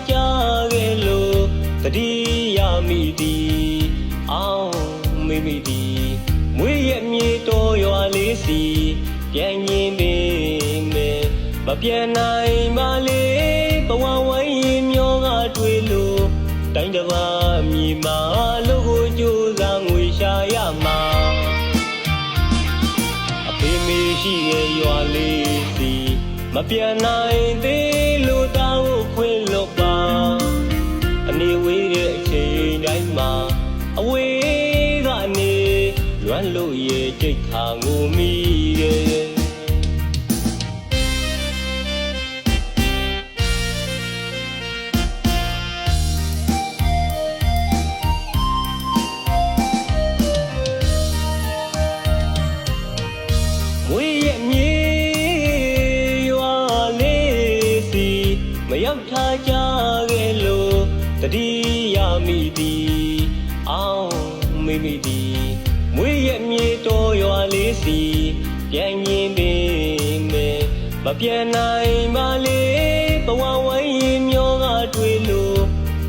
ကြခဲ့လို့တတိယမိတီအောင်မိမိတီမွေးရမြေတော်ရွာလေးစီပြန်ရင်နေမယ်မပြန်နိုင်ပါလေဘဝဝိုင်းရင်မျောကတွေ့လို့တိုင်းတစ်ပါးမြေမှာလို့ကိုကြိုးစားငွေရှာရမှာအဖေမေရှိရဲ့ရွာလေးစီမပြန်နိုင်သေးလို့တောင်းခွင့်လွတ်ပါအနေဝေးတဲ့အချိန်တိုင်းမှာအဝေးကနေလွမ်းလို့ရဲ့ကြိတ်ခါငိုမိရဲ့မွေးရဲ့မြေရွာလေးစီမရောက်ထားကြခဲ့လို့တတိယမိတီအောင်မိမိတီမွေးရမြေတော်ရွာလေးစီပြန်ရင်နေမယ်မပြန်နိုင်ပါလေဘဝဝိုင်းရင်မျောကတွေ့လို့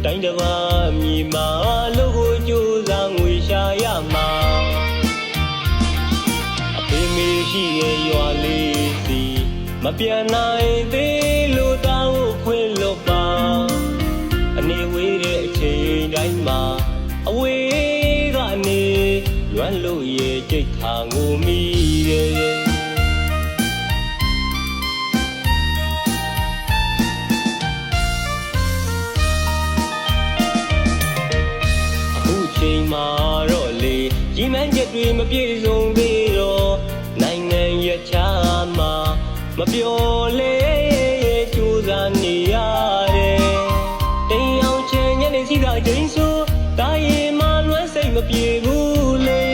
တိုင်းတစ်ပါးမြေမှာလို့ကိုကြိုးစားငွေရှာရမှာအဖေမေရှိရဲ့ရွာလေးစီမပြန်နိုင်သေးလို့တောင်းခွင့်လွတ်ပါအနေဝေးတဲ့အချိန်တိုင်းမှာအဝေးကနေလွမ်းလို့ရဲ့ကြိတ်ခါငိုမိရဲ့အခုချိန်မှာတော့လေကြီးမန်းချက်တွေမပြည့်စုံသေးတော့နိုင်ငံရဲ့ချာမှာမပြောလေကြိုးစားနေရတယ်တိမ်အောင်ချင်ညနေစီသာချိန်ဆိုတာရင်မလွမ်းစိတ်မပြေဘူးလေ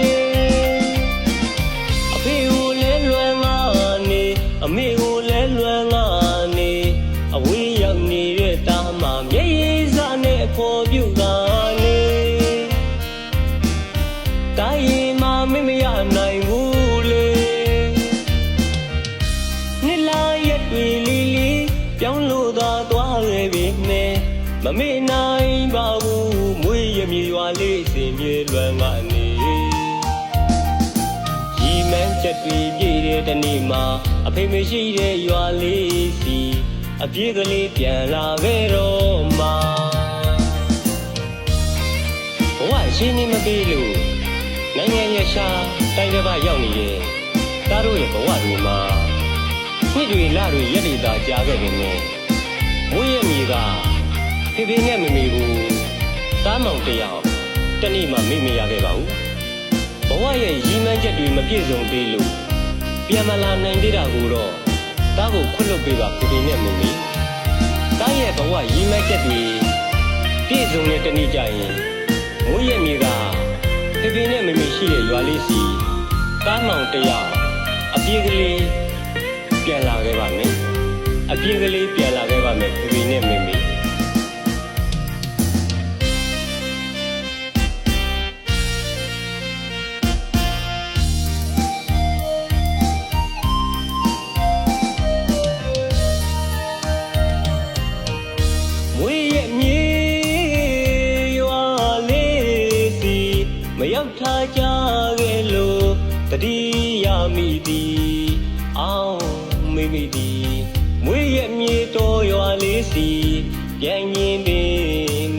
အဖေကိုလဲလွမ်းငါနေအမေကိုလဲလွမ်းငါနေအဝေးရောက်နေတဲ့တာမမျက်ရည်စားနဲ့အဖော်ပြုကနေတာရင်မမရနိုင်ဘူးလေနှစ်လာရက်တွေလီလီပြောင်းလို့သာသွားခဲ့ပြီနဲ့မမေ့နိုင်ပါဘူးမွေးရမြေရွာလေးစင်မြေလွမ်းကနေရီမန်းချက်တွေပြည့်တဲ့တနေ့မှာအဖေမရှိတဲ့ရွာလေးစီအပြေးကလေးပြန်လာခဲ့တော့မှာဘဝရှင်းနေမပြေလို့နိုင်ငံရရှာတိုင်းတစ်ပါးရောက်နေရဲ့တားတို့ရဲ့ဘဝတွေမှာနှစ်တွေလတွေရက်တွေသာကြာခဲ့ပြီနဲ့မွေးရမြေကဖေဖေနဲ့မမေကိုတားမောင်တယောက်တနေ့မှမေ့မရခဲ့ပါဘူးဘဝရဲ့ရည်မှန်းချက်တွေမပြည့်စုံသေးလို့ပြန်မလာနိုင်သေးတာကိုတော့တားကိုခွင့်လွှတ်ပေးပါဖေဖေနဲ့မမေတားရဲ့ဘဝရည်မှန်းချက်တွေပြည့်စုံတဲ့တနေ့ကျရင်မွေးရမြေကဖေဖေနဲ့မမေရှိတဲ့ရွာလေးစီတားမောင်တယောက်အပြေးကလေးပြန်လာခဲ့ပါမယ်အပြေးကလေးပြန်လာခဲ့ပါမယ်ဖေဖေနဲ့မမေမရောက်ထားကြခဲ့လို့တတိယမိတီအောင်မိမိတီမွေးရမြေတော်ရွာလေးစီပြန်ရင်နေ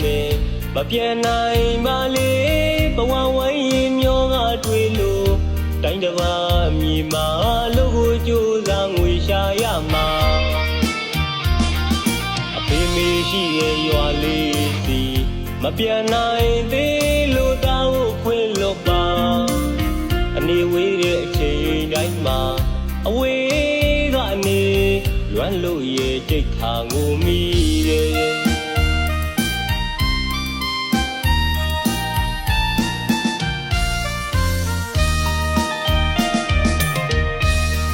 မယ်မပြန်နိုင်ပါလေဘဝဝိုင်းရင်မျောကတွေ့လို့တိုင်းတစ်ပါးမြေမှာလို့ကိုကြိုးစားငွေရှာရမှာအဖေမေရှိရဲ့ရွာလေးစီမပြန်နိုင်သေးလို့တောင်းခွင့်လွတ်ပါအနေဝေးတဲ့အချိန်တိုင်းမှာအဝေးကနေလွမ်းလို့ရဲ့ကြိတ်ခါငိုမိရဲ့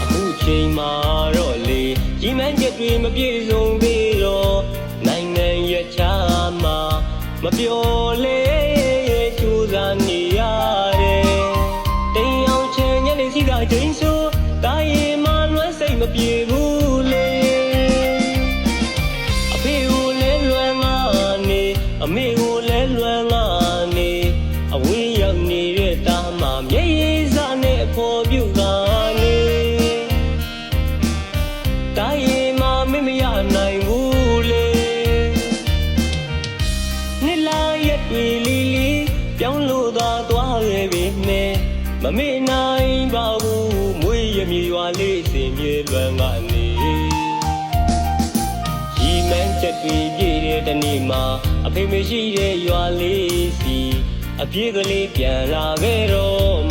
အခုချိန်မှာတော့လေကြီးမန်းချက်တွေမပြည့်စုံသေးတော့နိုင်ငံရဲ့ချာမှာမပြောလေကြိုးစားနေရတယ်တိမ်အောင်ချင်ညနေစီသာချိန်ဆိုတာရင်မလွမ်းစိတ်မပြေဘူးလေအဖေကိုလဲလွမ်းငါ မှာအဖေမရှိတဲ့ရွာလေးစီအပြေးကလေးပြန်လာခဲ့တော့